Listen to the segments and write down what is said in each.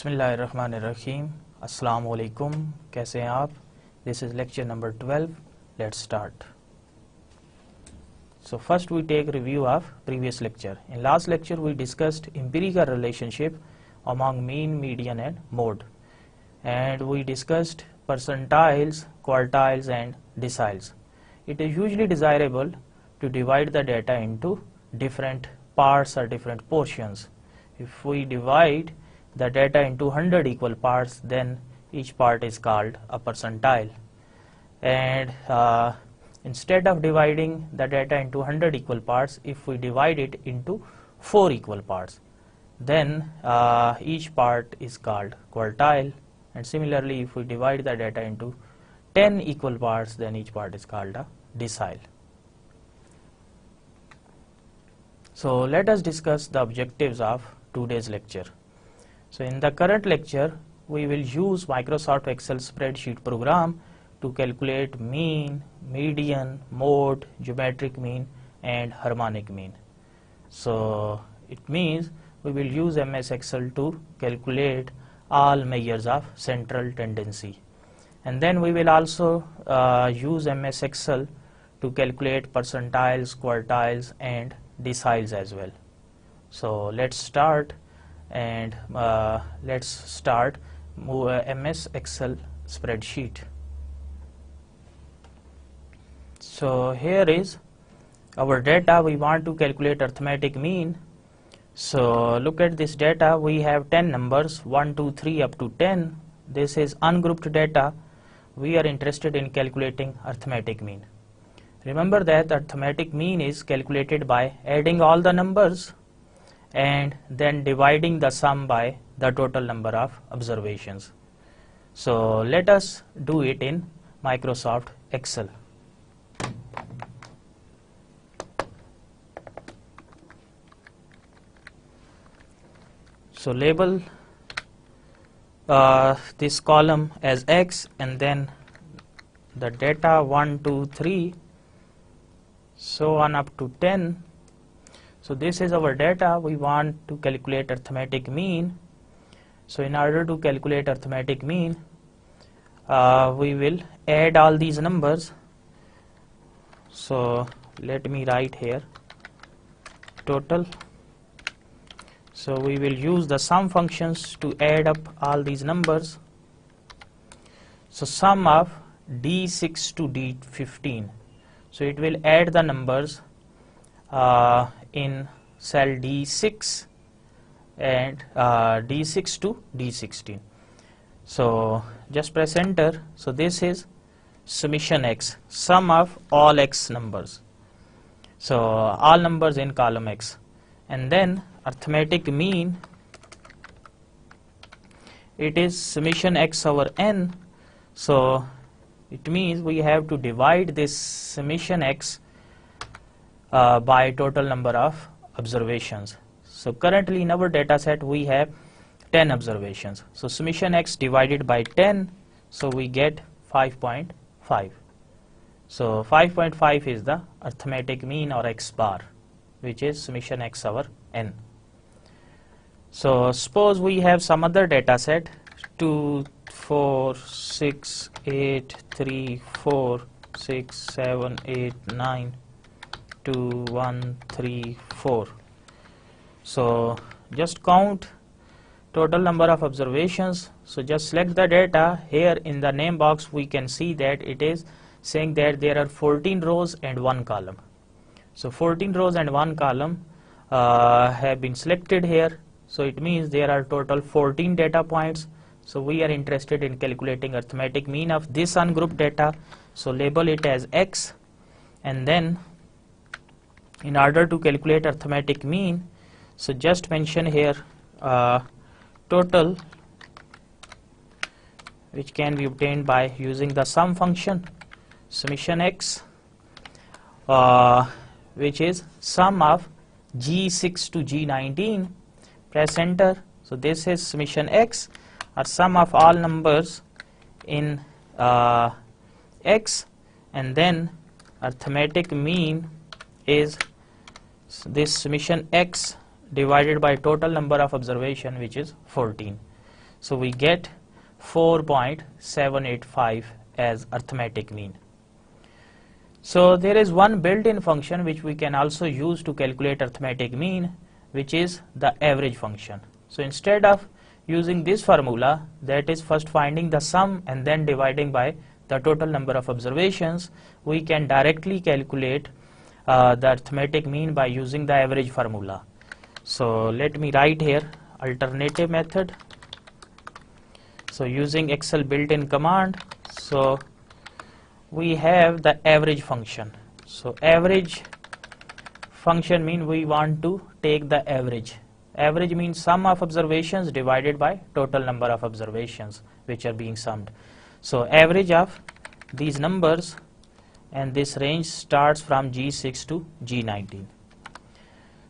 बिस्मिल्लाहिर्रहमानिर्रहीम अस्सलाम वालेकुम। कैसे हैं आप? This is lecture number 12। Let's start. So first we take review of previous lecture. In last lecture we discussed empirical relationship among mean, median and mode, and we discussed percentiles, quartiles and deciles. It is usually desirable to divide the data into different parts or different portions. If we divide the data into 100 equal parts, then each part is called a percentile. And instead of dividing the data into 100 equal parts, if we divide it into 4 equal parts, then each part is called quartile. And similarly, if we divide the data into 10 equal parts, then each part is called a decile. So let us discuss the objectives of today's lecture. So in the current lecture, we will use Microsoft Excel spreadsheet program to calculate mean, median, mode, geometric mean and harmonic mean. So it means we will use MS Excel to calculate all measures of central tendency. And then we will also use MS Excel to calculate percentiles, quartiles and deciles as well. So let's start MS Excel spreadsheet. So here is our data. We want to calculate arithmetic mean. So look at this data. We have 10 numbers, 1, 2, 3 up to 10. This is ungrouped data. We are interested in calculating arithmetic mean. Remember that arithmetic mean is calculated by adding all the numbers and then dividing the sum by the total number of observations. So let us do it in Microsoft Excel. So label this column as X and then the data 1, 2, 3 so on up to 10. So this is our data. We want to calculate arithmetic mean. So in order to calculate arithmetic mean, we will add all these numbers. So let me write here total. So we will use the sum functions to add up all these numbers. So sum of D6 to D15. So it will add the numbers in cell D6 and D6 to D16. So just press enter. So this is summation X, sum of all X numbers. So all numbers in column X. And then arithmetic mean, it is summation X over N. So it means we have to divide this summation X by total number of observations. So currently in our data set we have 10 observations. So summation X divided by 10, so we get 5.5. So 5.5 is the arithmetic mean or X bar, which is summation X over N. So suppose we have some other data set 2, 4, 6, 8, 3, 4, 6, 7, 8, 9, 2, 1, 3, 4. So just count total number of observations. So just select the data. Here in the name box we can see that it is saying that there are 14 rows and 1 column. So 14 rows and 1 column have been selected here. So it means there are total 14 data points. So we are interested in calculating arithmetic mean of this ungrouped data. So label it as X, and then in order to calculate arithmetic mean, so just mention here total, which can be obtained by using the sum function summation X, which is sum of G6 to G19. Press enter. So this is summation X, or sum of all numbers in X, and then arithmetic mean is this summation X divided by total number of observation, which is 14. So we get 4.785 as arithmetic mean. So there is one built-in function which we can also use to calculate arithmetic mean, which is the average function. So instead of using this formula, that is first finding the sum and then dividing by the total number of observations, we can directly calculate the arithmetic mean by using the average formula. So let me write here alternative method. So using Excel built-in command, so we have the average function. So average function means we want to take the average. Average means sum of observations divided by total number of observations which are being summed. So average of these numbers, and this range starts from G6 to G19.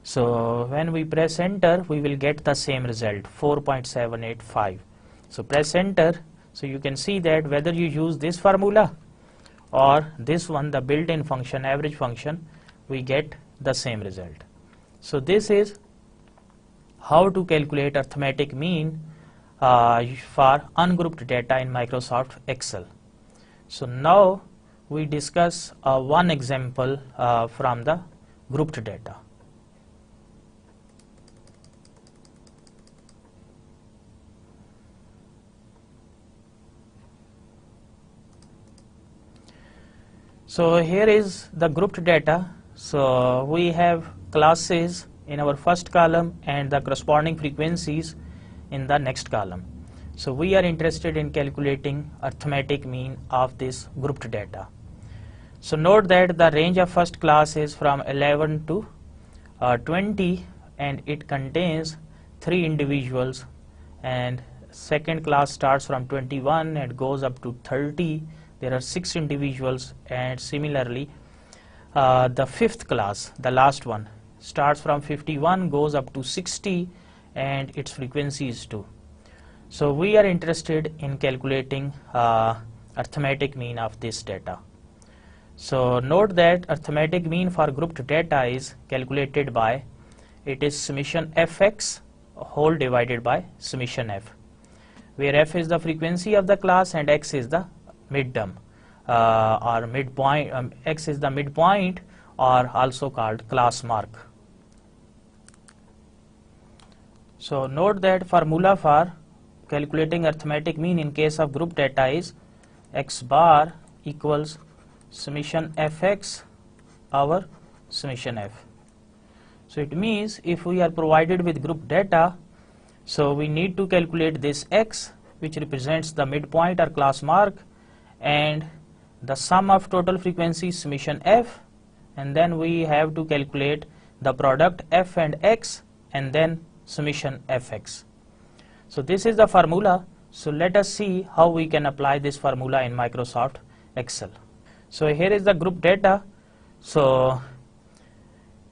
So when we press enter, we will get the same result, 4.785. So press enter. So you can see that whether you use this formula or this one, the built-in function, average function, we get the same result. So this is how to calculate arithmetic mean for ungrouped data in Microsoft Excel. So now we discuss one example from the grouped data. So here is the grouped data. So we have classes in our first column and the corresponding frequencies in the next column. So we are interested in calculating arithmetic mean of this grouped data. So note that the range of first class is from 11 to 20, and it contains 3 individuals, and second class starts from 21 and goes up to 30. There are 6 individuals, and similarly the fifth class, the last one, starts from 51, goes up to 60, and its frequency is 2. So we are interested in calculating arithmetic mean of this data. So note that arithmetic mean for grouped data is calculated by, it is summation fx whole divided by summation f, where f is the frequency of the class and x is the midterm or midpoint, x is the midpoint, or also called class mark. So note that formula for calculating arithmetic mean in case of group data is x bar equals summation fx over summation f. So it means if we are provided with group data, so we need to calculate this x, which represents the midpoint or class mark, and the sum of total frequencies summation f, and then we have to calculate the product f and x, and then summation fx. So this is the formula. So let us see how we can apply this formula in Microsoft Excel. So here is the group data. So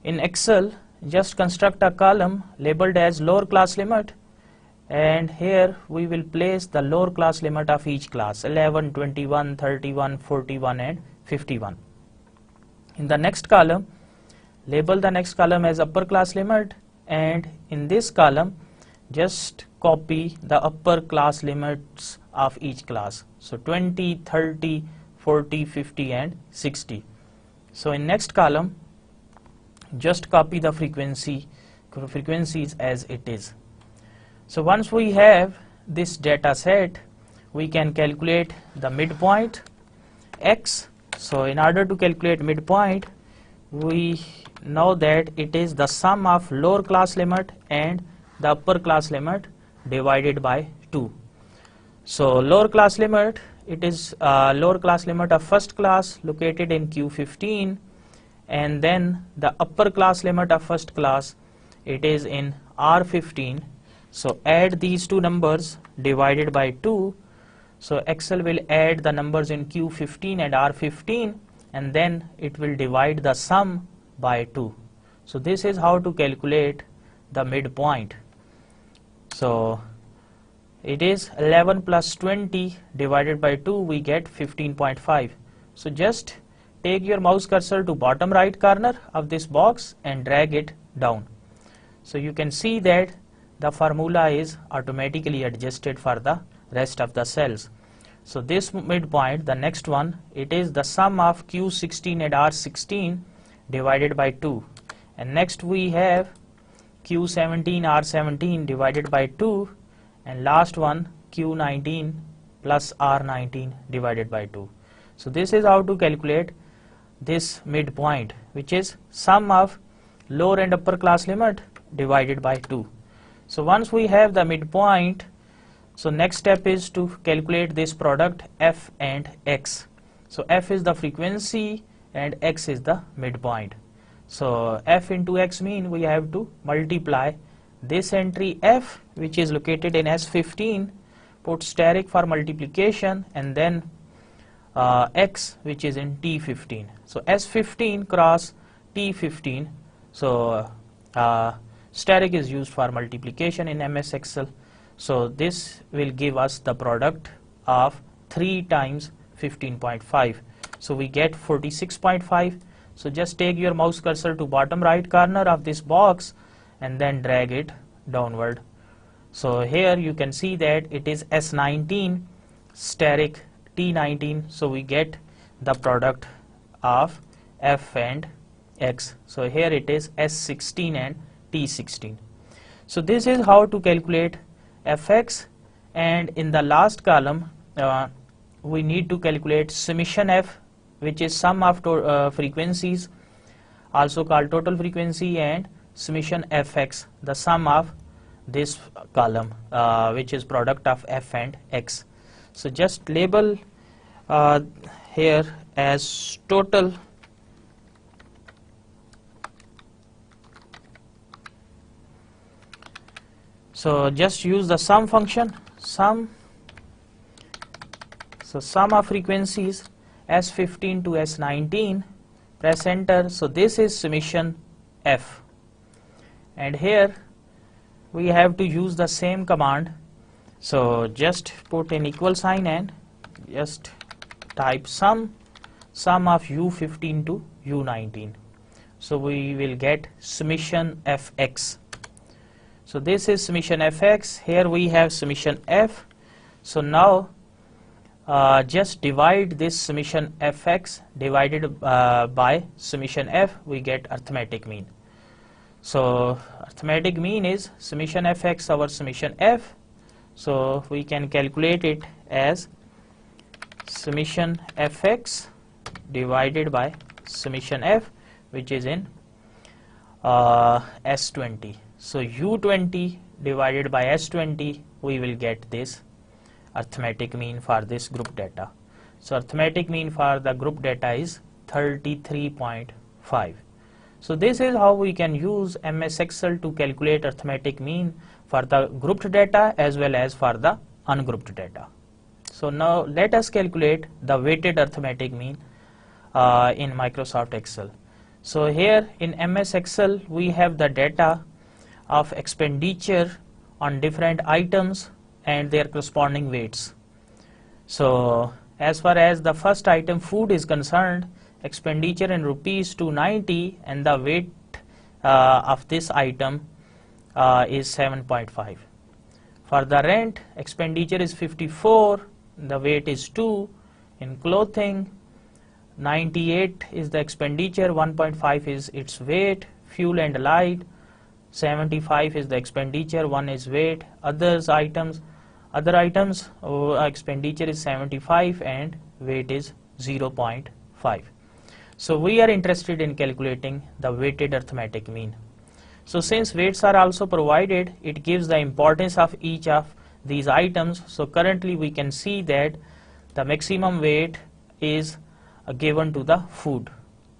in Excel, just construct a column labeled as lower class limit, and here we will place the lower class limit of each class, 11, 21, 31, 41 and 51. In the next column, label the next column as upper class limit, and in this column just copy the upper class limits of each class. So 20, 30, 40, 50 and 60. So in next column just copy the frequencies as it is. So once we have this data set, we can calculate the midpoint x. So in order to calculate midpoint, we know that it is the sum of lower class limit and the upper class limit divided by 2. So lower class limit, it is lower class limit of first class located in Q15, and then the upper class limit of first class, it is in R15. So add these two numbers divided by 2. So Excel will add the numbers in Q15 and R15, and then it will divide the sum by 2. So this is how to calculate the midpoint. So it is 11 plus 20 divided by 2, we get 15.5. So just take your mouse cursor to bottom right corner of this box and drag it down. So you can see that the formula is automatically adjusted for the rest of the cells. So this midpoint, the next one, it is the sum of Q16 and R16 divided by 2. And next we have Q17, R17 divided by 2. And last one, Q19 plus R19 divided by 2. So this is how to calculate this midpoint, which is sum of lower and upper class limit divided by 2. So once we have the midpoint, so next step is to calculate this product f and x. So f is the frequency and x is the midpoint. So f into x mean we have to multiply this entry f, which is located in S15, put steric for multiplication, and then x, which is in T15. So S15 cross T15. So steric is used for multiplication in MS Excel. So this will give us the product of 3 times 15.5. So we get 46.5. So just take your mouse cursor to bottom right corner of this box and then drag it downward. So here you can see that it is S19 steric T19. So we get the product of f and x. So here it is S16 and T16. So this is how to calculate fx, and in the last column we need to calculate summation f, which is sum of frequencies, also called total frequency, and summation fx, the sum of this column, which is product of f and x. So just label here as total So just use the sum function, sum. So sum of frequencies S15 to S19, press enter. So this is summation f, and here we have to use the same command. So just put an equal sign and just type sum of U15 to U19. So we will get summation fx. So this is summation fx. Here we have summation f. So now just divide this summation fx divided by summation f, we get arithmetic mean. So arithmetic mean is summation fx over summation f. So we can calculate it as summation fx divided by summation f, which is in S20. So U20 divided by S20, we will get this arithmetic mean for this group data. So arithmetic mean for the group data is 33.5. So this is how we can use MS Excel to calculate arithmetic mean for the grouped data as well as for the ungrouped data. So now let us calculate the weighted arithmetic mean in Microsoft Excel. So here in MS Excel we have the data of expenditure on different items and their corresponding weights. So as far as the first item food is concerned, expenditure in rupees 290 and the weight of this item is 7.5. For the rent, expenditure is 54, the weight is 2. In clothing, 98 is the expenditure, 1.5 is its weight. Fuel and light, 75 is the expenditure, 1 is weight. Other items expenditure is 75 and weight is 0.5. So we are interested in calculating the weighted arithmetic mean. So since weights are also provided, it gives the importance of each of these items. So currently we can see that the maximum weight is given to the food,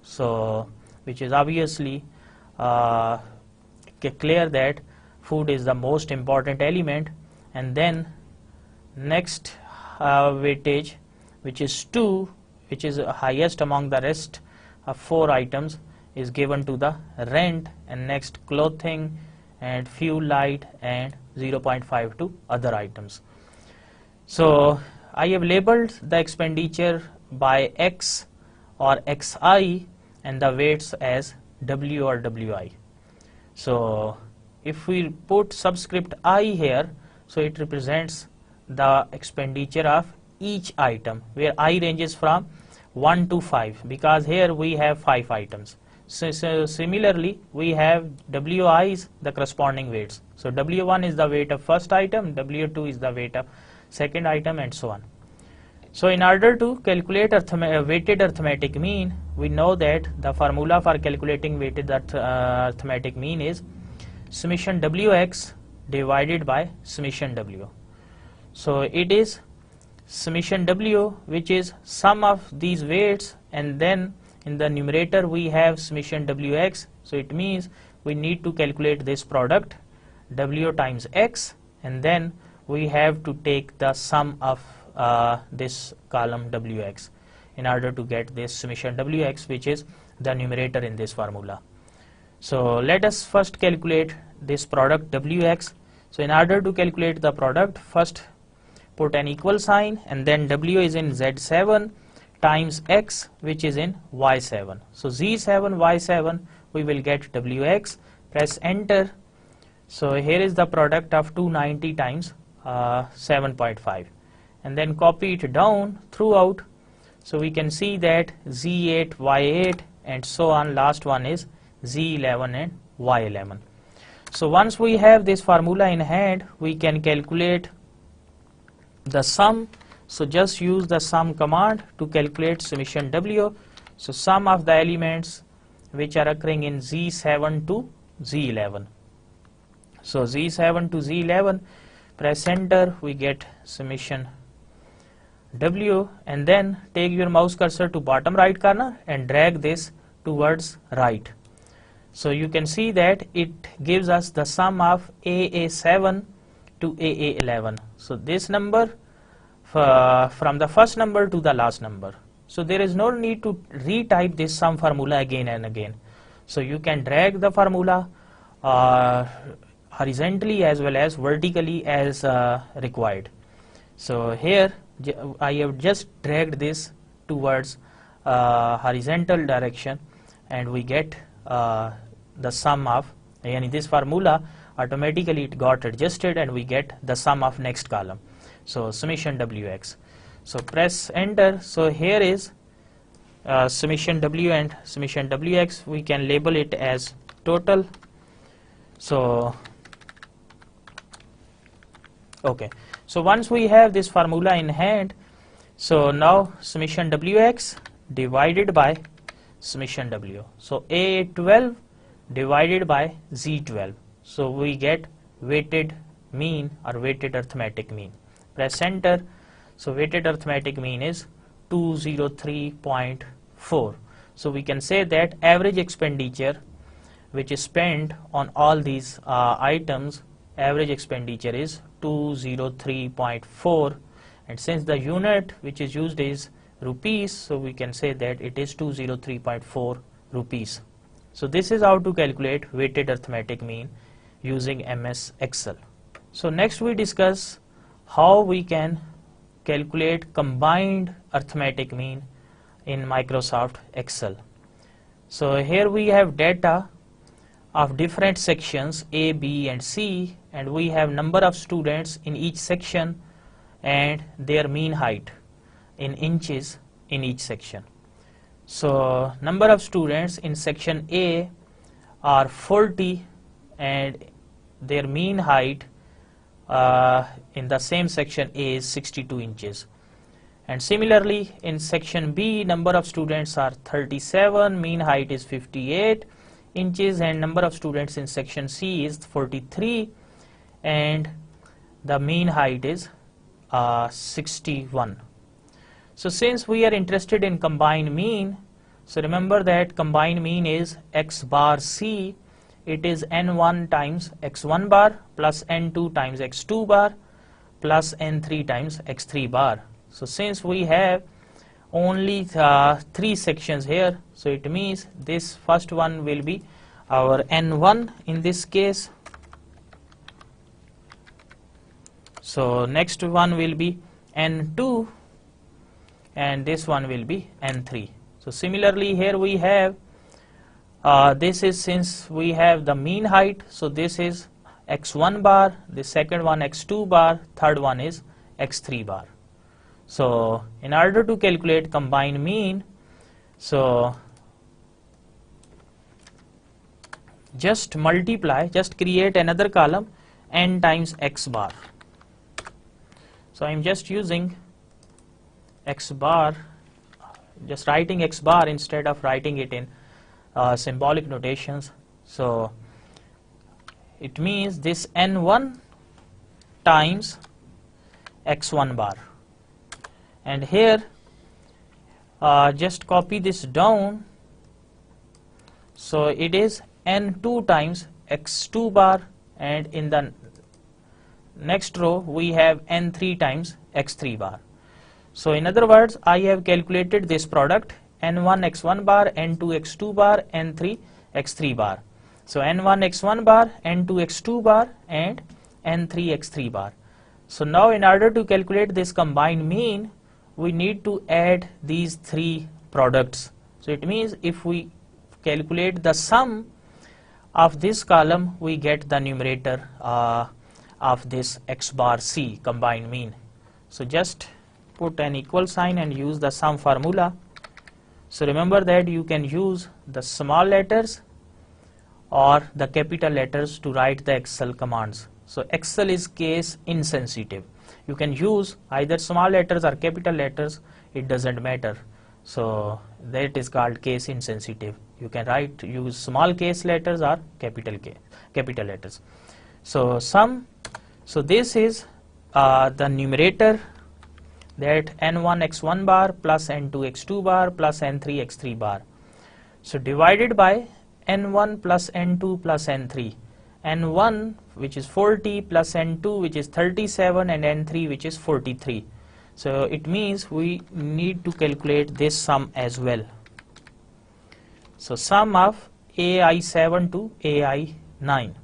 so which is obviously clear that food is the most important element. And then next weightage, which is 2, which is highest among the rest of 4 items, is given to the rent, and next clothing and fuel, light, and 0.5 to other items. So I have labeled the expenditure by X or XI and the weights as W or WI. So if we put subscript I here, so it represents the expenditure of each item, where I ranges from 1 to 5, because here we have 5 items. So similarly, we have WIs, the corresponding weights. So W1 is the weight of first item, W2 is the weight of second item, and so on. So in order to calculate weighted arithmetic mean, we know that the formula for calculating weighted arithmetic mean is summation Wx divided by summation W. So it is summation W, which is sum of these weights, and then in the numerator we have summation Wx. So it means we need to calculate this product W times X, and then we have to take the sum of this column Wx in order to get this summation Wx, which is the numerator in this formula. So let us first calculate this product Wx. So in order to calculate the product, first put an equal sign, and then W is in Z7 times X, which is in Y7. So Z7 Y7, we will get Wx. Press enter. So here is the product of 290 times 7.5, and then copy it down throughout. So we can see that Z8 Y8 and so on, last one is Z11 and Y11. So once we have this formula in hand, we can calculate the sum. So just use the sum command to calculate summation W. So sum of the elements which are occurring in Z7 to Z11. So Z7 to Z11, press enter, we get summation W, and then take your mouse cursor to bottom right corner and drag this towards right. So you can see that it gives us the sum of AA7 to AA11. So this number from the first number to the last number. So there is no need to retype this sum formula again and again. So you can drag the formula horizontally as well as vertically as required. So here I have just dragged this towards horizontal direction, and we get the sum of, and in this formula automatically it got adjusted, and we get the sum of next column. So summation Wx. So press enter. So here is summation W and summation Wx. We can label it as total. So okay. So once we have this formula in hand, so now summation Wx divided by summation W. So A12 divided by Z12. So we get weighted mean or weighted arithmetic mean. Press enter. So weighted arithmetic mean is 203.4. So we can say that average expenditure which is spent on all these items, average expenditure is 203.4, and since the unit which is used is rupees, so we can say that it is 203.4 rupees. So this is how to calculate weighted arithmetic mean using MS Excel. So next we discuss how we can calculate combined arithmetic mean in Microsoft Excel. So here we have data of different sections A, B and C, and we have number of students in each section and their mean height in inches in each section. So number of students in section A are 40 and their mean height in the same section A is 62 inches. And similarly in section B, number of students are 37, mean height is 58 inches, and number of students in section C is 43 and the mean height is 61. So since we are interested in combined mean, so remember that combined mean is x bar C. It is n1 times x1 bar plus n2 times x2 bar plus n3 times x3 bar. So since we have only 3 sections here, so it means this first one will be our n1 in this case. So next one will be n2 and this one will be n3. So similarly here we have this is, since we have the mean height, so this is x1 bar, the second one x2 bar, third one is x3 bar. So in order to calculate combined mean, so just multiply, just create another column n times x bar. So I'm just using x bar, just writing x bar instead of writing it in symbolic notations. So it means this n1 times x1 bar, and here just copy this down, so it is n2 times x2 bar, and in the next row we have n3 times x3 bar. So in other words, I have calculated this product n1 x1 bar, n2 x2 bar, n3 x3 bar. So n1 x1 bar, n2 x2 bar, and n3 x3 bar. So now in order to calculate this combined mean, we need to add these three products. So it means if we calculate the sum of this column, we get the numerator of this x bar c combined mean. So just put an equal sign and use the sum formula. So remember that you can use the small letters or the capital letters to write the Excel commands. So Excel is case insensitive. You can use either small letters or capital letters, it doesn't matter. So that is called case insensitive. You can use small case letters or capital letters. So sum, so this is the numerator, that n1 x1 bar plus n2 x2 bar plus n3 x3 bar. So divided by n1 plus n2 plus n3. n1 which is 40 plus n2 which is 37 and n3 which is 43. So it means we need to calculate this sum as well. So sum of AI7 to AI9.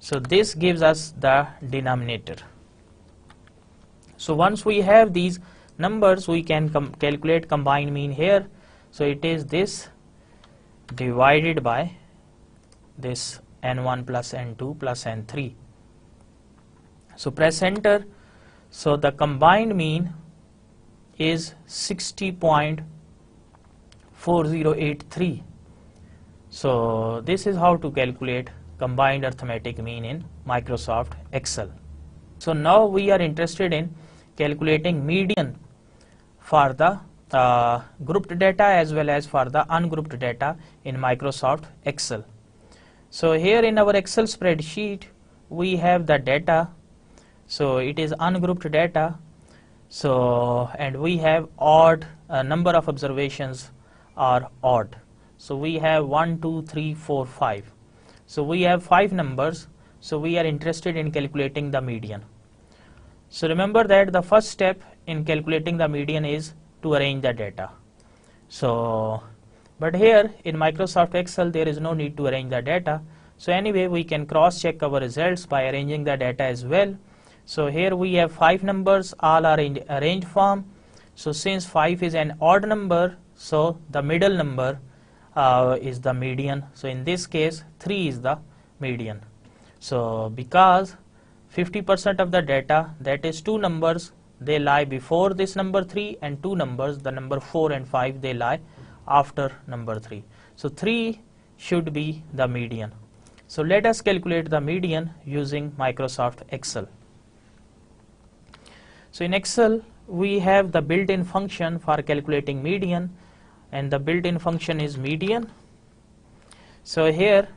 So this gives us the denominator. So once we have these numbers, we can calculate combined mean here. So it is this divided by this n1 plus n2 plus n3. So press enter. So the combined mean is 60.4083. So this is how to calculate combined arithmetic mean in Microsoft Excel. So now we are interested in calculating median for the grouped data as well as for the ungrouped data in Microsoft Excel. So here in our Excel spreadsheet we have the data, so it is ungrouped data. So and we have odd number of observations are odd. So we have 1, 2, 3, 4, 5. So we have 5 numbers. So we are interested in calculating the median. So remember that the first step in calculating the median is to arrange the data. So but here in Microsoft Excel there is no need to arrange the data. So anyway, we can cross check our results by arranging the data as well. So here we have 5 numbers, all are in arranged form. So since 5 is an odd number, so the middle number is the median. So in this case 3 is the median. So because 50% of the data, that is 2 numbers, they lie before this number 3, and 2 numbers, the number 4 and 5, they lie after number 3. So 3 should be the median. So let us calculate the median using Microsoft Excel. So in Excel we have the built-in function for calculating median, and the built-in function is median. So here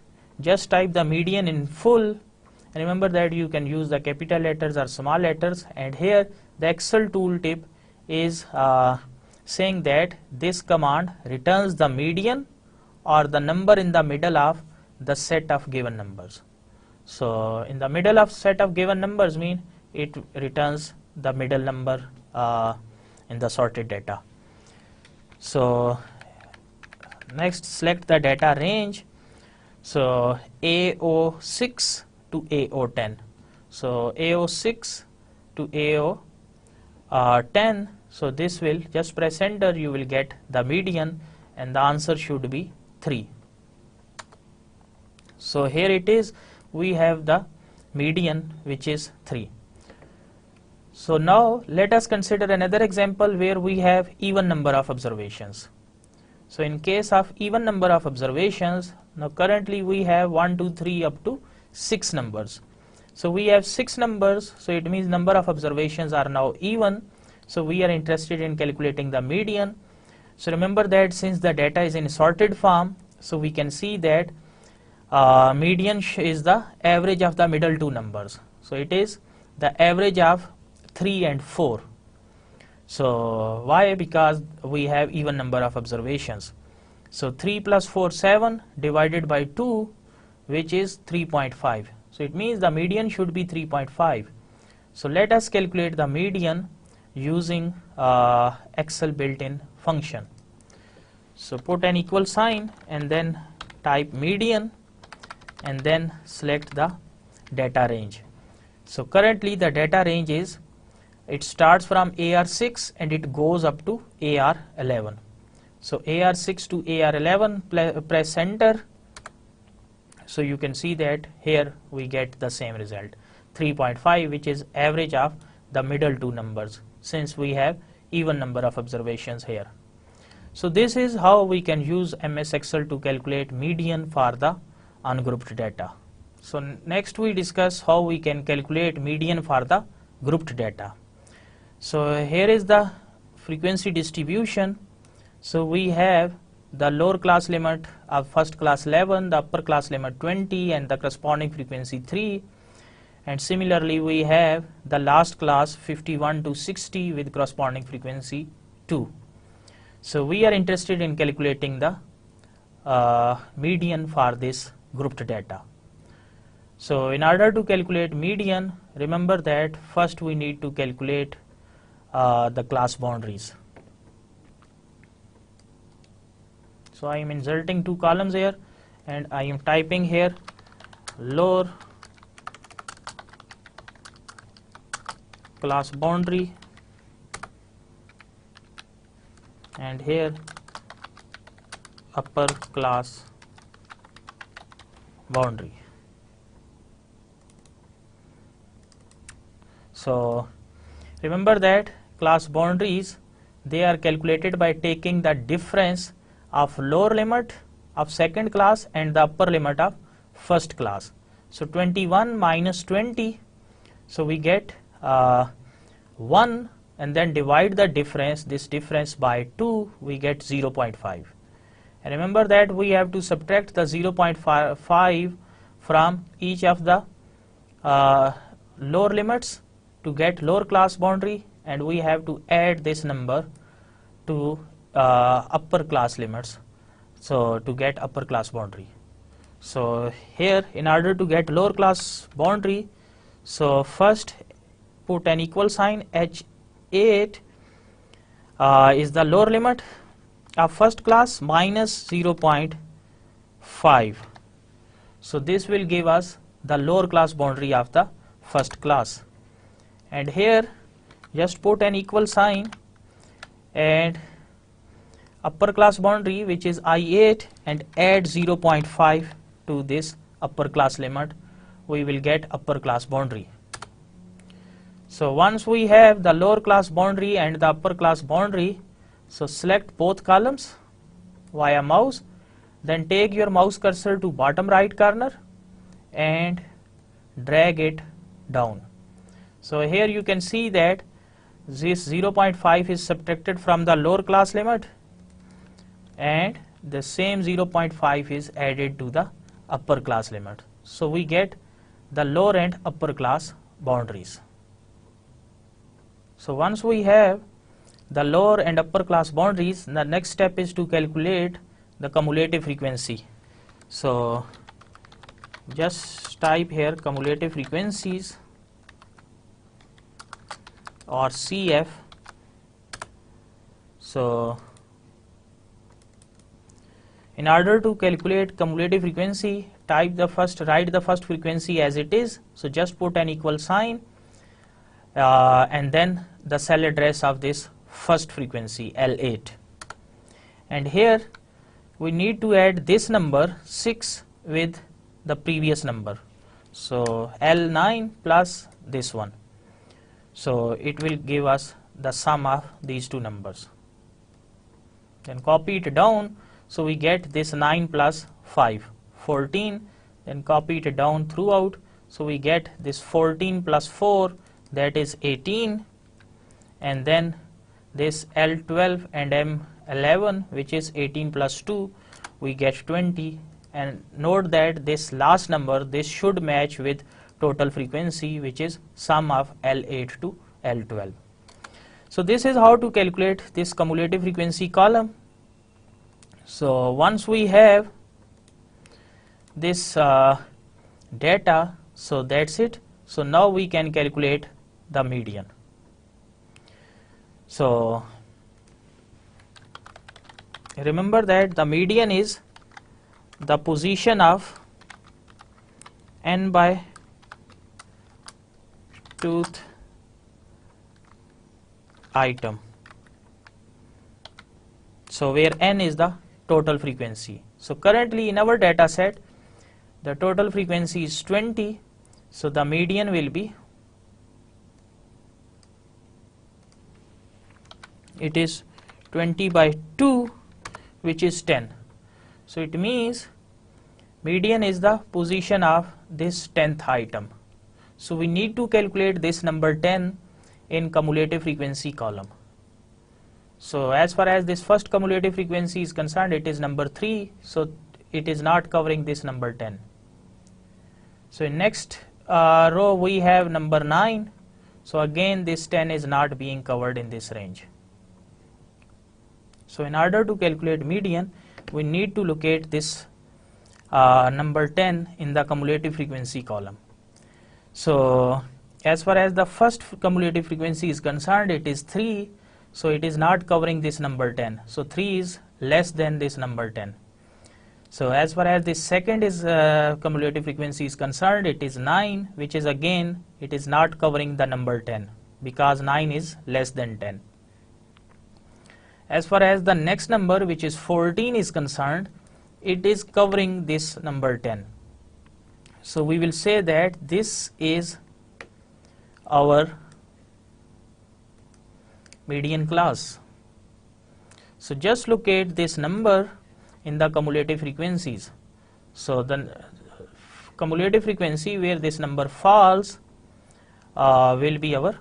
just type the median in full. Remember that you can use the capital letters or small letters, and here the Excel tooltip is saying that this command returns the median or the number in the middle of the set of given numbers. So in the middle of set of given numbers mean it returns the middle number in the sorted data. So next select the data range. So AO6 to AO10. So AO6 to AO10. So this will just press enter, you will get the median, and the answer should be 3. So here it is, we have the median, which is 3. So now let us consider another example where we have even number of observations. So in case of even number of observations, now currently we have 1, 2, 3 up to 6 numbers. So we have 6 numbers, so it means number of observations are now even. So we are interested in calculating the median. So remember that since the data is in sorted form, so we can see that median is the average of the middle two numbers. So it is the average of 3 and 4. So why? Because we have even number of observations. So 3 plus 4, 7 divided by 2, which is 3.5. So it means the median should be 3.5. So let us calculate the median using Excel built-in function. So put an equal sign and then type median and then select the data range. So currently the data range is, it starts from AR6 and it goes up to AR11. So AR6 to AR11, press enter. So you can see that here we get the same result, 3.5, which is average of the middle two numbers, since we have even number of observations here. So this is how we can use MS Excel to calculate median for the ungrouped data. So next we discuss how we can calculate median for the grouped data. So here is the frequency distribution. So we have the lower class limit of first class 11, the upper class limit 20, and the corresponding frequency 3. And similarly we have the last class 51 to 60 with corresponding frequency 2. So we are interested in calculating the median for this grouped data. So in order to calculate median, remember that first we need to calculate the class boundaries. So I am inserting two columns here and I am typing here lower class boundary and here upper class boundary. So remember that class boundaries, they are calculated by taking the difference of lower limit of second class and the upper limit of first class. So 21 minus 20, so we get 1, and then divide the difference, this difference, by 2, we get 0.5. And remember that we have to subtract the 0.5 from each of the lower limits to get lower class boundary, and we have to add this number to upper class limits, so to get upper class boundary. So here in order to get lower class boundary, so first put an equal sign, H8 is the lower limit of first class minus 0.5. So this will give us the lower class boundary of the first class. And here just put an equal sign and upper class boundary, which is I8, and add 0.5 to this upper class limit, we will get upper class boundary. So once we have the lower class boundary and the upper class boundary, so select both columns via mouse, then take your mouse cursor to bottom right corner and drag it down. So here you can see that this 0.5 is subtracted from the lower class limit and the same 0.5 is added to the upper class limit. So we get the lower and upper class boundaries. So once we have the lower and upper class boundaries, the next step is to calculate the cumulative frequency. So just type here cumulative frequencies or CF. So in order to calculate cumulative frequency, write the first frequency as it is. So just put an equal sign and then the cell address of this first frequency, L8. And here we need to add this number 6 with the previous number. So L9 plus this one. So it will give us the sum of these two numbers. Then copy it down. So we get this 9 plus 5, 14. Then copy it down throughout. So we get this 14 plus 4, that is 18. And then this L12 and M11, which is 18 plus 2, we get 20. And note that this last number, this should match with total frequency, which is sum of L8 to L12. So this is how to calculate this cumulative frequency column. So once we have this data, so that's it. So now we can calculate the median. So remember that the median is the position of n by tooth item. So where n is the total frequency. So currently in our data set, the total frequency is 20. So the median will be, it is 20 by 2, which is 10. So it means median is the position of this 10th item. So we need to calculate this number 10 in cumulative frequency column. So as far as this first cumulative frequency is concerned, it is number 3. So it is not covering this number 10. So in next row we have number 9. So again this 10 is not being covered in this range. So in order to calculate median, we need to locate this number 10 in the cumulative frequency column. So as far as the first cumulative frequency is concerned, it is 3. So it is not covering this number 10. So 3 is less than this number 10. So as far as this second is cumulative frequency is concerned, it is 9, which is again, it is not covering the number 10 because 9 is less than 10. As far as the next number, which is 14, is concerned, it is covering this number 10. So we will say that this is our median class. So just locate this number in the cumulative frequencies. So the cumulative frequency where this number falls will be our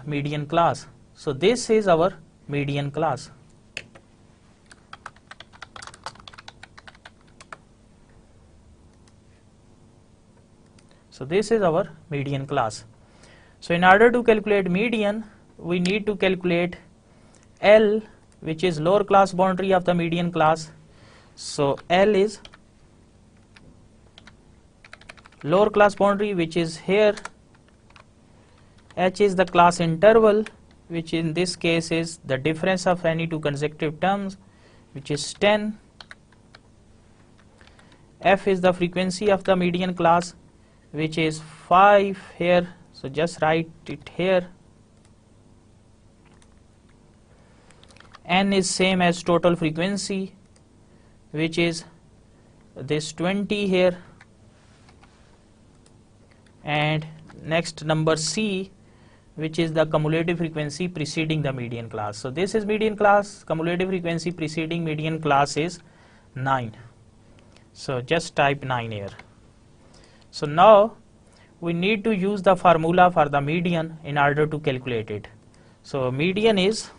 median class. So this is our median class. So this is our median class. So in order to calculate median, we need to calculate L, which is lower class boundary of the median class. So L is lower class boundary, which is here. H is the class interval, which in this case is the difference of any two consecutive terms, which is 10. F is the frequency of the median class, which is 5 here. So just write it here. N is same as total frequency, which is this 20 here. And next number C, which is the cumulative frequency preceding the median class. So this is median class, cumulative frequency preceding median class is 9. So just type 9 here. So now we need to use the formula for the median in order to calculate it. So median is,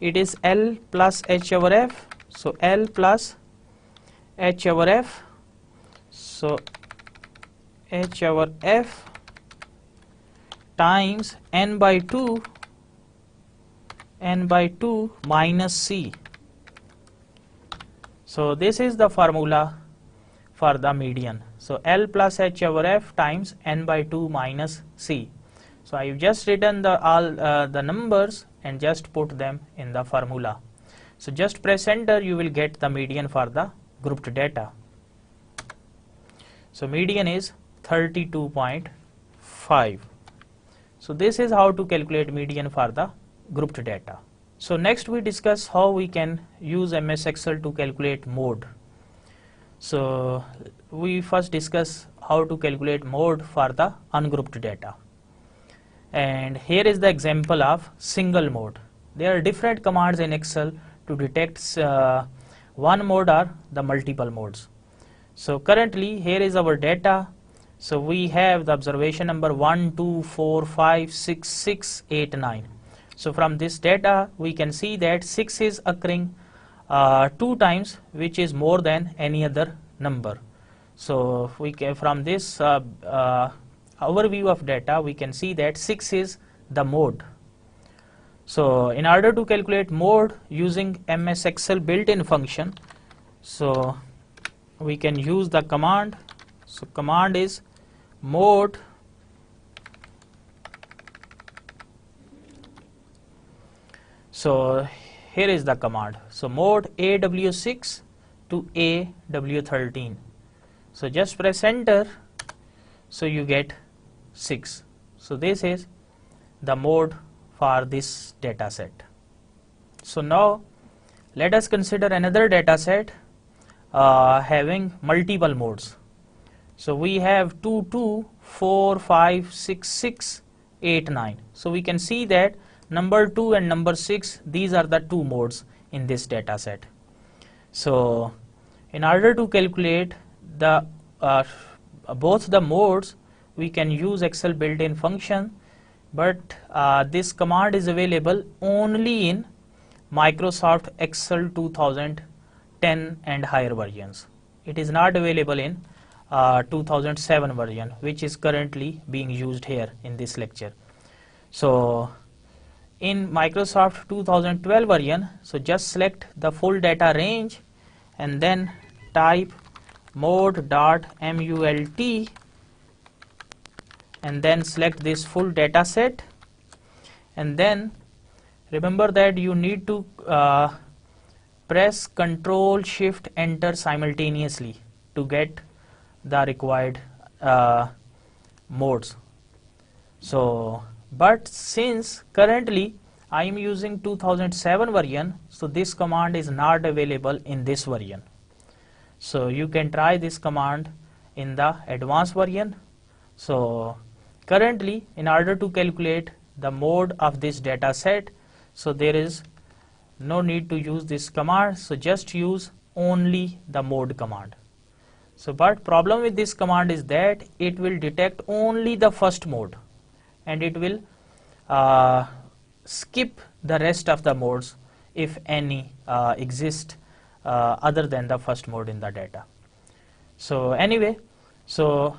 it is L plus H over F. So L plus H over F. So H over F times n by 2 minus C. So this is the formula for the median. So L plus H over F times n by 2 minus C. So I've just written all the numbers and just put them in the formula. So just press enter, you will get the median for the grouped data. So median is 32.5. So this is how to calculate median for the grouped data. So next we discuss how we can use MS Excel to calculate mode. So we first discuss how to calculate mode for the ungrouped data. And here is the example of single mode. There are different commands in Excel to detect one mode or the multiple modes. So currently here is our data. So we have the observation number 1, 2, 4, 5, 6, 6, 8, 9. So from this data we can see that 6 is occurring 2 times, which is more than any other number. So we can, from this overview of data, we can see that 6 is the mode. So in order to calculate mode using MS Excel built-in function, so we can use the command. So command is mode so here is the command. So mode AW6 to AW13. So just press enter, so you get 6. So this is the mode for this data set. So now let us consider another data set having multiple modes. So we have 2, 2, 4, 5, 6, 6, 8, 9. So we can see that number 2 and number 6, these are the 2 modes in this data set. So in order to calculate the both the modes, we can use Excel built-in function, but this command is available only in Microsoft Excel 2010 and higher versions. It is not available in 2007 version, which is currently being used here in this lecture. So in Microsoft 2012 version, so just select the full data range and then type mode.mult and then select this full data set, and then remember that you need to press Ctrl Shift Enter simultaneously to get the required modes. So but since currently I am using 2007 version, so this command is not available in this version. So you can try this command in the advanced version. So currently, in order to calculate the mode of this data set, so there is no need to use this command, so just use only the mode command. So but problem with this command is that it will detect only the first mode and it will skip the rest of the modes if any exist other than the first mode in the data. So anyway, so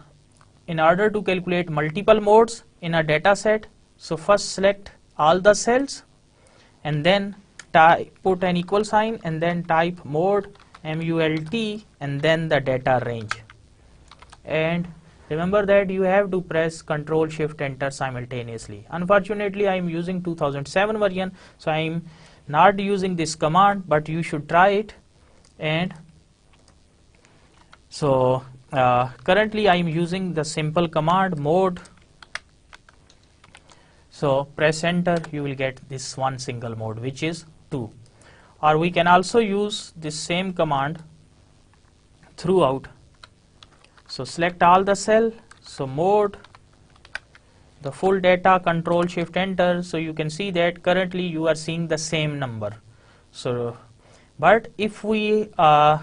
in order to calculate multiple modes in a data set, so first select all the cells and then put an equal sign and then type mode MULT and then the data range. And remember that you have to press Ctrl Shift Enter simultaneously. Unfortunately, I am using 2007 version, so I am not using this command, but you should try it. And so currently I am using the simple command mode. So press enter, you will get this one single mode, which is 2. Or we can also use this same command throughout. So select all the cell, so mode, the full data, Ctrl Shift Enter. So you can see that currently you are seeing the same number. So but if we are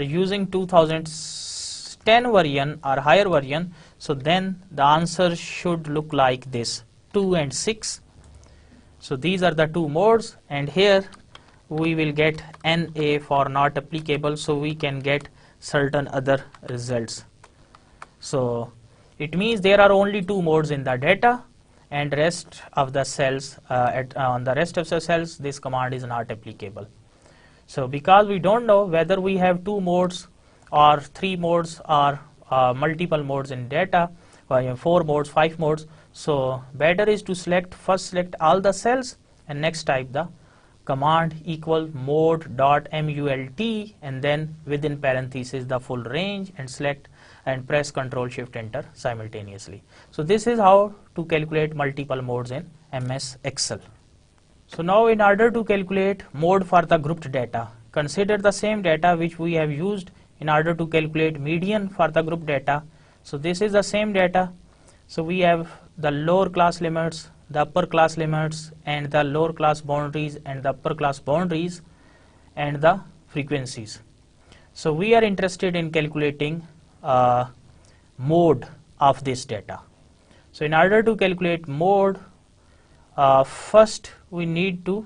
using 2010 version or higher version, so then the answer should look like this, 2 and 6. So these are the 2 modes, and here we will get NA for not applicable, so we can get certain other results. So it means there are only 2 modes in the data, and rest of the cells on the rest of the cells this command is not applicable. So because we don't know whether we have 2 modes or 3 modes or multiple modes in data, or 4 modes, 5 modes, so better is to first select all the cells and next type the command equal mode.mult and then within parentheses the full range and select and press Ctrl Shift Enter simultaneously. So this is how to calculate multiple modes in MS Excel. So now in order to calculate mode for the grouped data, consider the same data which we have used in order to calculate median for the group data. So this is the same data. So we have the lower class limits, the upper class limits, and the lower class boundaries and the upper class boundaries and the frequencies. So we are interested in calculating mode of this data. So in order to calculate mode, first we need to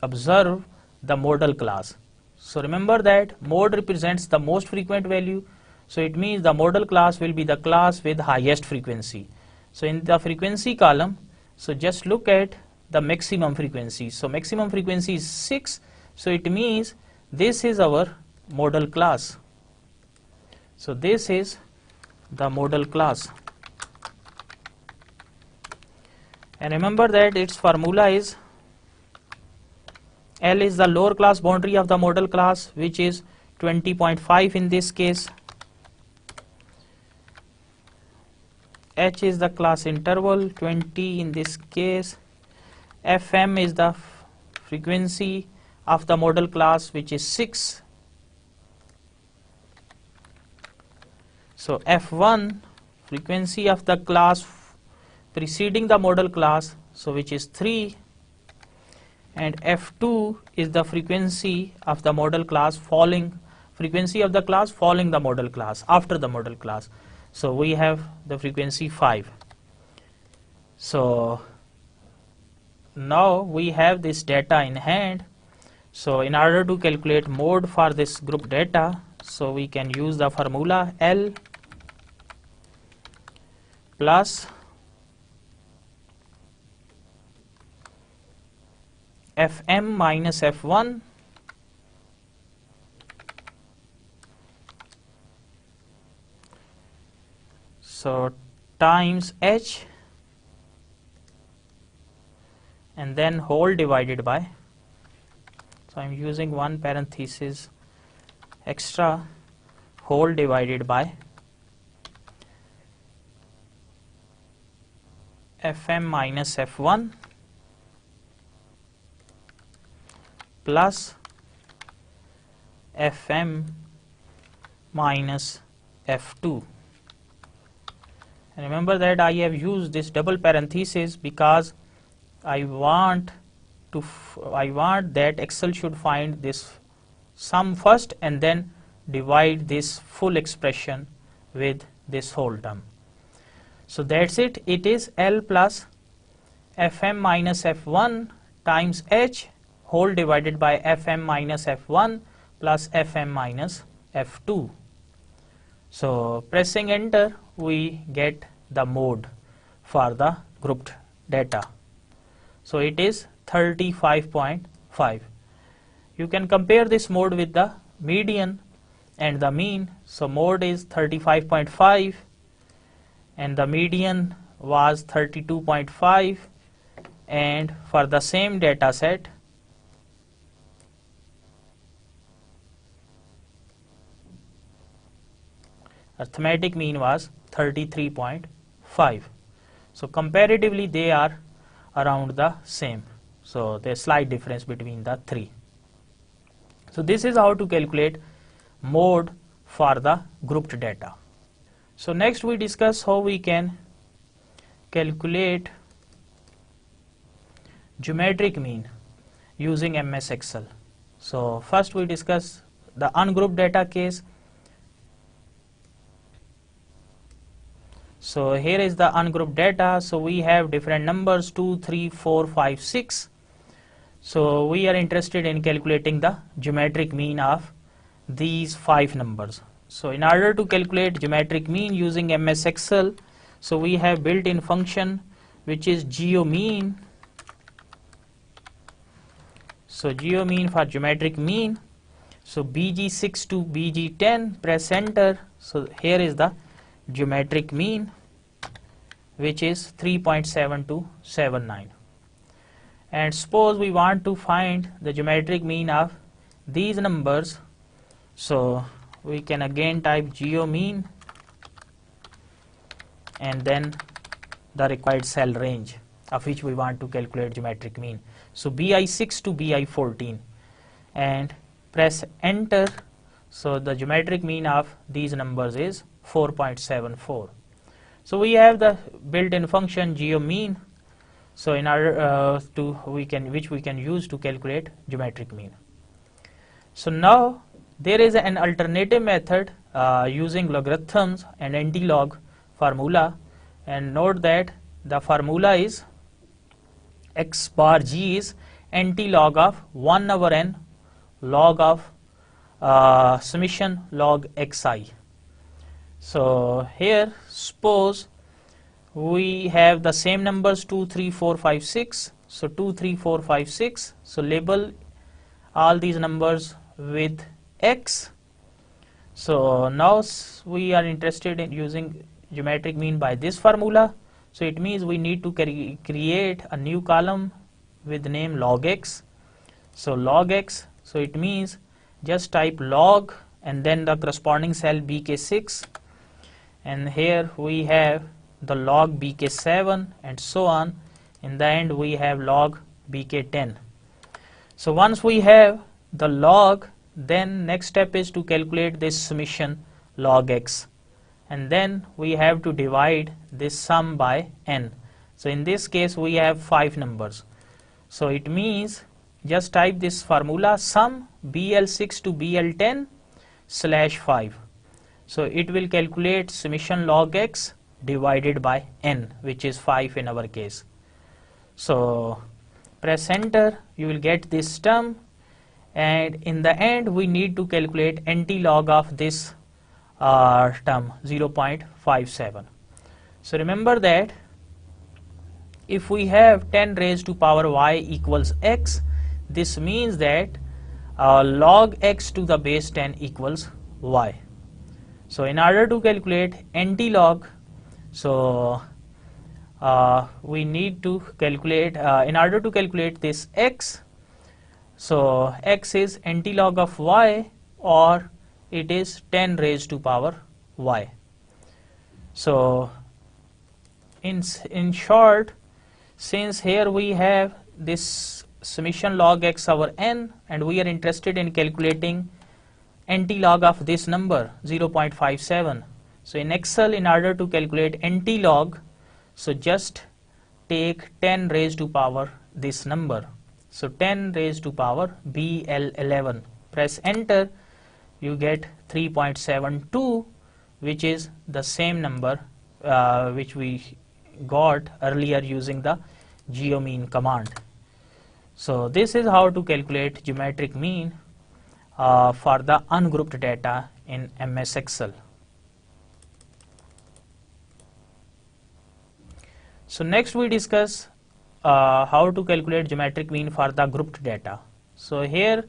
observe the modal class. So remember that mode represents the most frequent value. So it means the modal class will be the class with highest frequency. So in the frequency column, so just look at the maximum frequency. So maximum frequency is 6. So it means this is our modal class. So this is the modal class. And remember that its formula is L is the lower class boundary of the modal class, which is 20.5 in this case. H is the class interval, 20 in this case. Fm is the frequency of the modal class, which is 6. So F1, frequency of the class preceding the modal class, so which is 3. And F2 is the frequency of the modal class following the modal class, after the modal class. So we have the frequency 5. So now we have this data in hand. So in order to calculate mode for this group data, so we can use the formula L plus Fm minus F1 so times H, and then whole divided by, so I'm using one parenthesis extra, whole divided by Fm minus F1 plus Fm minus F2. And remember that I have used this double parenthesis because I want that Excel should find this sum first and then divide this full expression with this whole term. So that's it. It is L plus Fm minus F1 times H whole divided by Fm minus F1 plus Fm minus F2. So pressing enter, we get the mode for the grouped data. So it is 35.5. You can compare this mode with the median and the mean. So mode is 35.5 and the median was 32.5, and for the same data set arithmetic mean was 33.5. So comparatively they are around the same. So there's slight difference between the three. So this is how to calculate mode for the grouped data. So next we discuss how we can calculate geometric mean using MS Excel. So first we discuss the ungrouped data case. So here is the ungrouped data. So we have different numbers 2, 3, 4, 5, 6. So we are interested in calculating the geometric mean of these 5 numbers. So in order to calculate geometric mean using MS Excel, so we have built-in function which is geomean. So geomean for geometric mean. So BG6 to BG10, press enter. So here is the geometric mean, which is 3.7279. And suppose we want to find the geometric mean of these numbers. So we can again type geomean and then the required cell range of which we want to calculate geometric mean. So BI6 to BI14. and press enter. So the geometric mean of these numbers is 4.74. So we have the built-in function geomean. So in order which we can use to calculate geometric mean. So now there is an alternative method using logarithms and anti-log formula, and note that the formula is x bar g is anti-log of 1 over n log of summation log xi. So here suppose we have the same numbers 2, 3, 4, 5, 6. So 2, 3, 4, 5, 6. So label all these numbers with x. So now we are interested in using geometric mean by this formula. So it means we need to create a new column with name log x. So log x, so it means just type log and then the corresponding cell bk6, and here we have the log bk7 and so on. In the end we have log bk10. So once we have the log, then next step is to calculate this summation log x, and then we have to divide this sum by n. So in this case we have 5 numbers. So it means just type this formula sum bl6 to bl10 slash 5. So it will calculate summation log x divided by n, which is 5 in our case. So press enter, you will get this term, and in the end we need to calculate anti-log of this term 0.57. So remember that if we have 10 raised to power y equals x, this means that log x to the base 10 equals y. So in order to calculate anti-log, so we need to calculate, in order to calculate this x, so x is anti-log of y or it is 10 raised to power y. So in short, since here we have this summation log x over n and we are interested in calculating anti-log of this number 0.57. So in Excel, in order to calculate anti-log, so just take 10 raised to power this number. So 10 raised to power BL11. Press enter, you get 3.72, which is the same number which we got earlier using the geomean command. So this is how to calculate geometric mean for the ungrouped data in MS Excel. So next we discuss how to calculate geometric mean for the grouped data. So here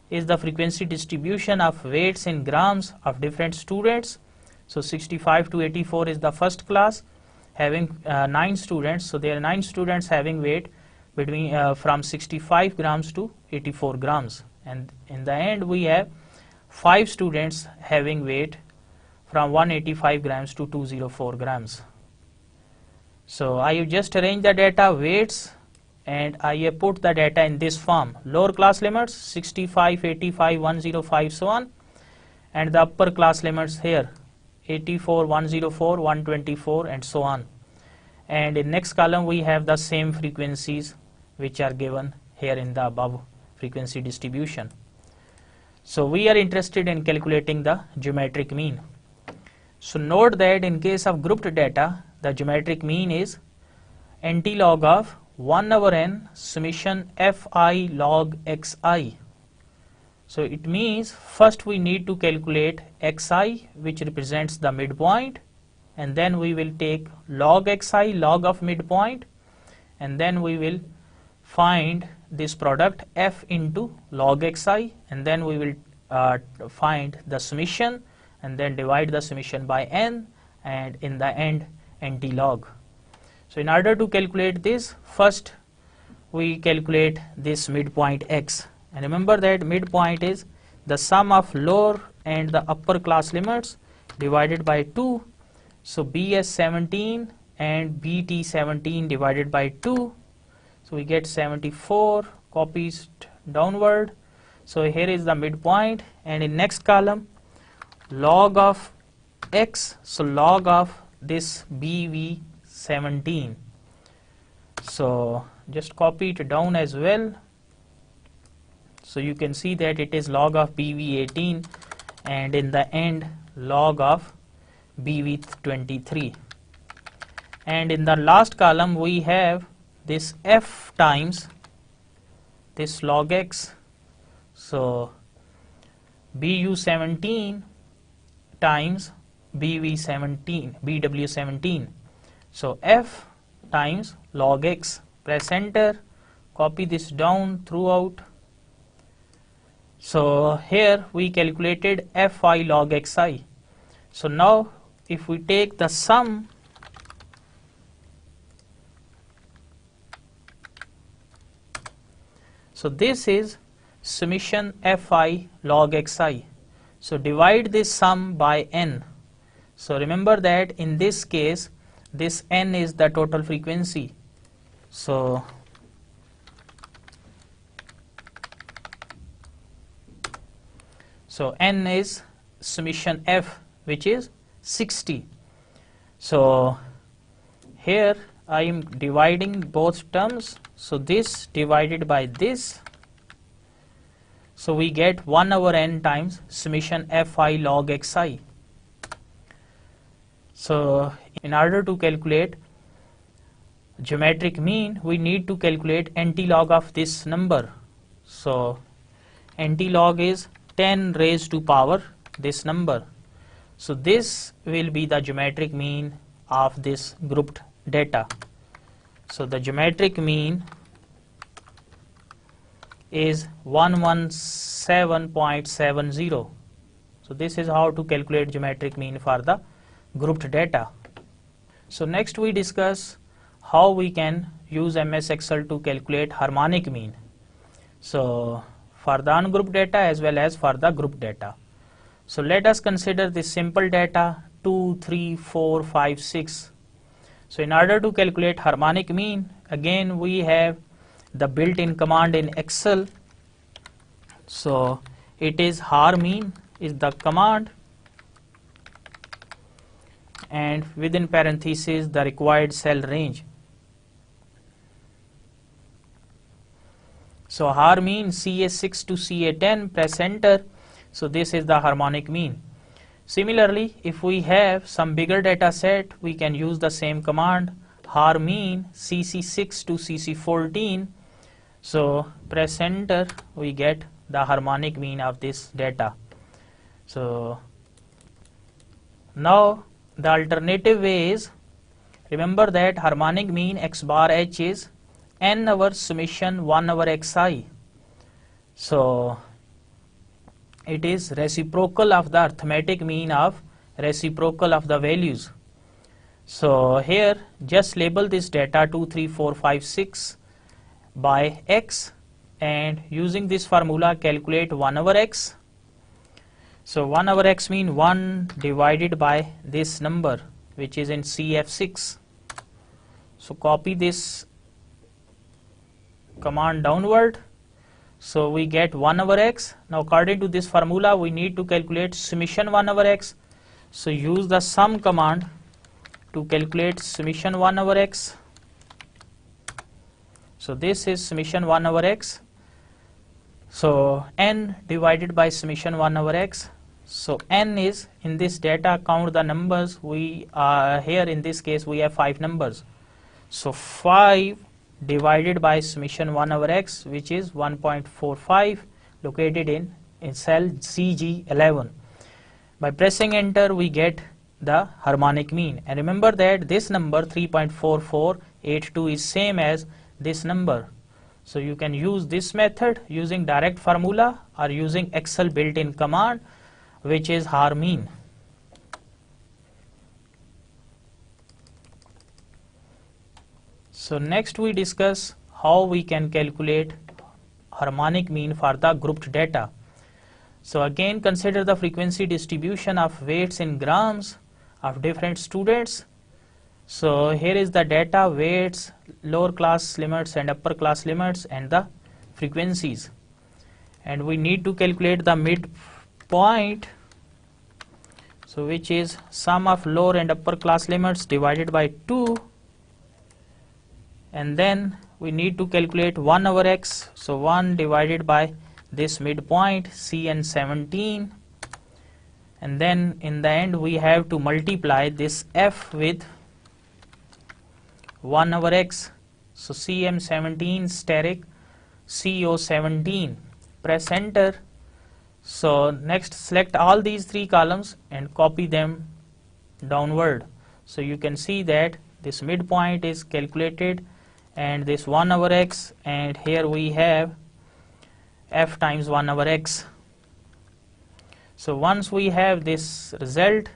is the frequency distribution of weights in grams of different students. So 65 to 84 is the first class having 9 students. So there are 9 students having weight between from 65 grams to 84 grams, and in the end we have 5 students having weight from 185 grams to 204 grams. So I have just arranged the data weights and I have put the data in this form: lower class limits 65, 85, 105, so on, and the upper class limits here 84, 104, 124 and so on. And in next column we have the same frequencies which are given here in the above frequency distribution. So we are interested in calculating the geometric mean. So note that in case of grouped data, the geometric mean is anti-log of 1 over n summation fi log xi. So it means first we need to calculate xi, which represents the midpoint, and then we will take log xi, log of midpoint, and then we will find this product f into log xi, and then we will find the summation and then divide the summation by n, and in the end anti-log. So in order to calculate this, first we calculate this midpoint x, and remember that midpoint is the sum of lower and the upper class limits divided by 2. So BS17 and BT17 divided by 2, so we get 74 copies downward. So here is the midpoint, and in next column log of x, so log of this BV17. So just copy it down as well. So you can see that it is log of BV18, and in the end log of BV23. And in the last column we have this f times this log x, so BU17 times BW17. So f times log x. Press enter, copy this down throughout. So here we calculated fi log xi. So now if we take the sum, so this is summation fi log xi. So divide this sum by n. So remember that in this case this n is the total frequency. So n is summation f, which is 60. So here I am dividing both terms, so this divided by this, so we get 1 over n times summation fi log xi. So in order to calculate geometric mean, we need to calculate antilog of this number. So antilog is 10 raised to power this number. So this will be the geometric mean of this grouped data. So the geometric mean is 117.70. So this is how to calculate geometric mean for the grouped data. So next we discuss how we can use MS Excel to calculate harmonic mean. So for the ungrouped data as well as for the group data. So let us consider this simple data 2, 3, 4, 5, 6. So in order to calculate harmonic mean, again we have the built-in command in Excel. So it is harmean is the command, and within parentheses the required cell range. So harmean CA6 to CA10, press enter. So this is the harmonic mean. Similarly, if we have some bigger data set, we can use the same command, harmean CC6 to CC14. So press enter, we get the harmonic mean of this data. So now the alternative way is, remember that harmonic mean x bar h is n over summation 1 over xi. So it is reciprocal of the arithmetic mean of reciprocal of the values. So here just label this data 2, 3, 4, 5, 6 by x, and using this formula calculate 1 over x. So 1 over x mean 1 divided by this number which is in CF6. So copy this command downward. So we get 1 over x. Now according to this formula we need to calculate summation 1 over x. So use the sum command to calculate summation 1 over x. So this is summation 1 over x. So n divided by summation 1 over x. So n is, in this data count the numbers, we are here in this case we have 5 numbers. So 5 divided by summation 1 over x, which is 1.45, located in cell CG11. By pressing enter we get the harmonic mean, and remember that this number 3.4482 is same as this number. So you can use this method using direct formula or using Excel built-in command, which is harmean. So next we discuss how we can calculate harmonic mean for the grouped data. So again consider the frequency distribution of weights in grams of different students. So here is the data, weights, lower class limits and upper class limits, and the frequencies. and we need to calculate the midpoint, so which is sum of lower and upper class limits divided by 2, and then we need to calculate 1 over x, so 1 divided by this midpoint Cn 17, and then in the end we have to multiply this f with 1 over x, so Cm 17 steric CO 17. Press enter. So next select all these three columns and copy them downward. So you can see that this midpoint is calculated, and this 1 over x, and here we have f times 1 over x. So once we have this result,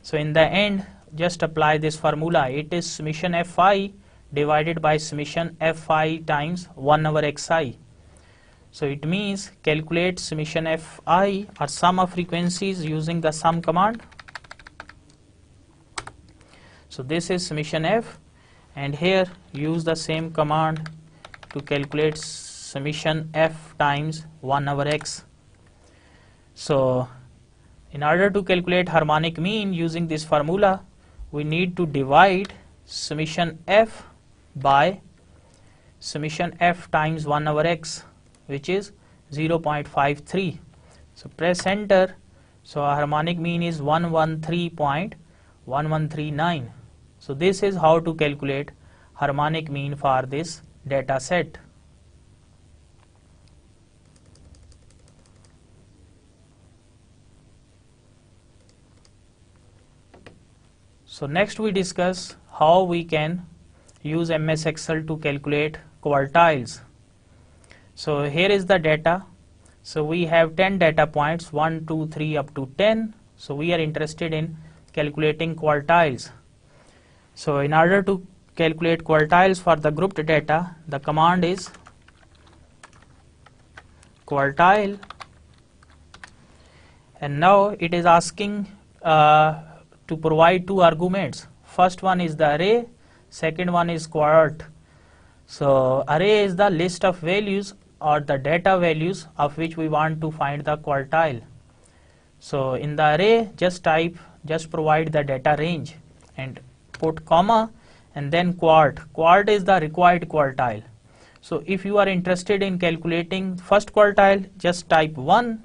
so in the end just apply this formula. It is summation fi divided by summation fi times 1 over xi. So it means calculate summation fi or sum of frequencies using the sum command. So this is summation f, and here use the same command to calculate summation f times 1 over x. So in order to calculate harmonic mean using this formula, we need to divide summation f by summation f times 1 over x, which is 0.53. So press enter. So our harmonic mean is 113.1139. So this is how to calculate harmonic mean for this data set. So next we discuss how we can use MS Excel to calculate quartiles. So here is the data. So we have 10 data points, 1, 2, 3 up to 10. So we are interested in calculating quartiles. So in order to calculate quartiles for the grouped data, the command is quartile, and now it is asking to provide two arguments. First one is the array, second one is quart. So array is the list of values or the data values of which we want to find the quartile. So in the array just provide the data range and put comma and then quart. Quart is the required quartile. So if you are interested in calculating first quartile, just type 1.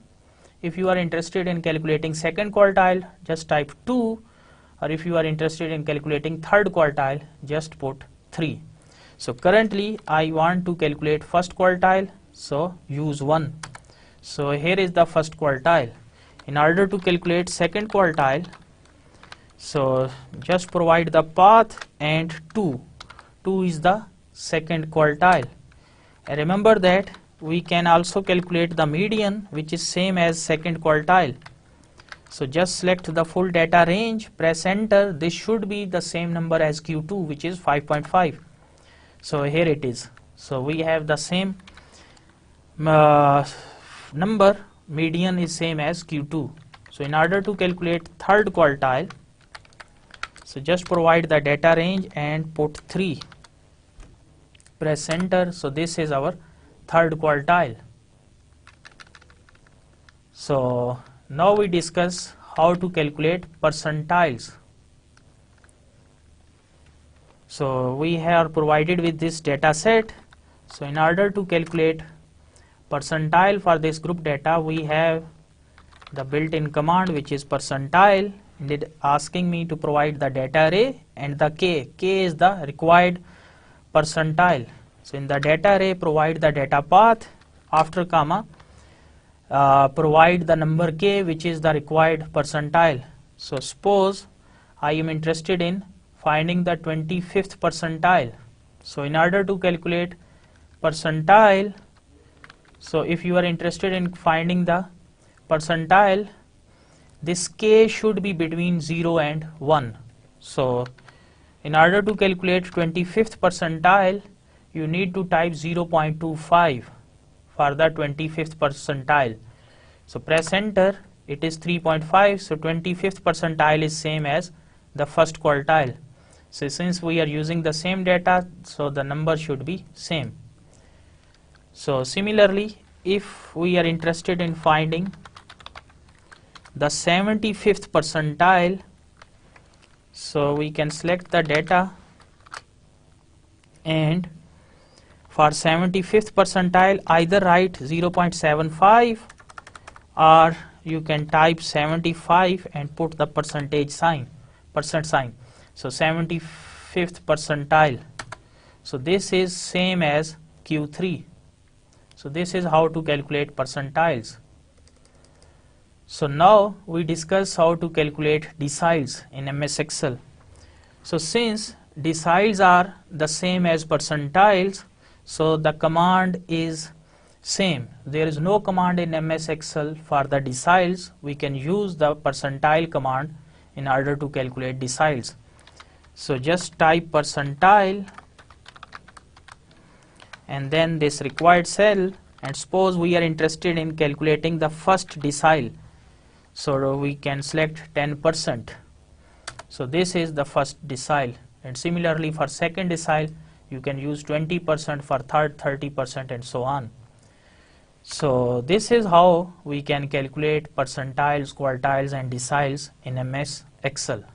If you are interested in calculating second quartile, just type 2. Or if you are interested in calculating third quartile, just put 3. So currently I want to calculate first quartile, so use 1. So here is the first quartile. In order to calculate second quartile, so just provide the path and 2. 2 is the second quartile. And remember that we can also calculate the median, which is same as second quartile. So just select the full data range, press enter. This should be the same number as Q2, which is 5.5. So here it is. So we have the same number, median is same as Q2. So in order to calculate third quartile, so just provide the data range and put 3. Press enter. So this is our third quartile. So now we discuss how to calculate percentiles. So we have provided with this data set. So in order to calculate percentile for this group data, we have the built-in command, which is percentile. It is asking me to provide the data array and the k. K is the required percentile. So in the data array, provide the data path, after comma provide the number k, which is the required percentile. So suppose I am interested in finding the 25th percentile. So in order to calculate percentile, so if you are interested in finding the percentile, this k should be between 0 and 1. So in order to calculate 25th percentile, you need to type 0.25 for the 25th percentile. So press enter. It is 3.5. So 25th percentile is same as the first quartile. So since we are using the same data, so the number should be same. So similarly, if we are interested in finding the 75th percentile, so we can select the data, and for 75th percentile either write 0.75 or you can type 75 and put the percent sign. So 75th percentile, so this is same as Q3. So this is how to calculate percentiles. So now we discuss how to calculate deciles in MS Excel. So since deciles are the same as percentiles, so the command is same. There is no command in MS Excel for the deciles. We can use the percentile command in order to calculate deciles. So just type percentile and then this required cell, and suppose we are interested in calculating the first decile, so we can select 10%. So this is the first decile, and similarly for second decile you can use 20%, for third 30%, and so on. So this is how we can calculate percentiles, quartiles and deciles in MS Excel.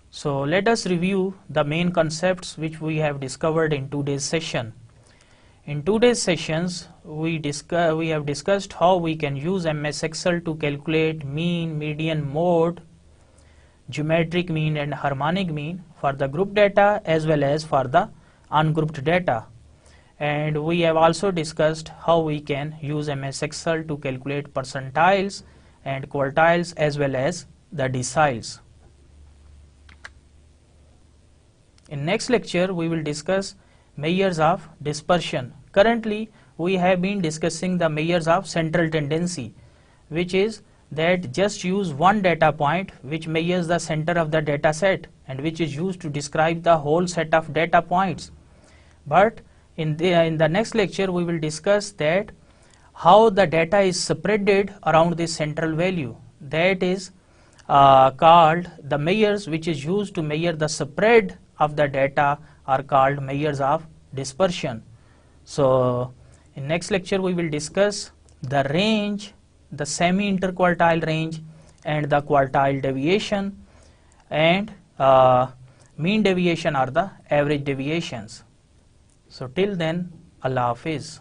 So let us review the main concepts which we have discovered in today's session. In today's sessions, we have discussed how we can use MS Excel to calculate mean, median, mode, geometric mean and harmonic mean for the group data as well as for the ungrouped data. And we have also discussed how we can use MS Excel to calculate percentiles and quartiles as well as the deciles. In next lecture, we will discuss measures of dispersion. Currently, we have been discussing the measures of central tendency, which is that just use one data point which measures the center of the data set and which is used to describe the whole set of data points. But in the next lecture, we will discuss that how the data is spreaded around this central value. That is called the measures which is used to measure the spread of the data are called measures of dispersion. So in next lecture we will discuss the range, the semi-interquartile range and the quartile deviation, and mean deviation or the average deviations. So till then, Allah Hafiz.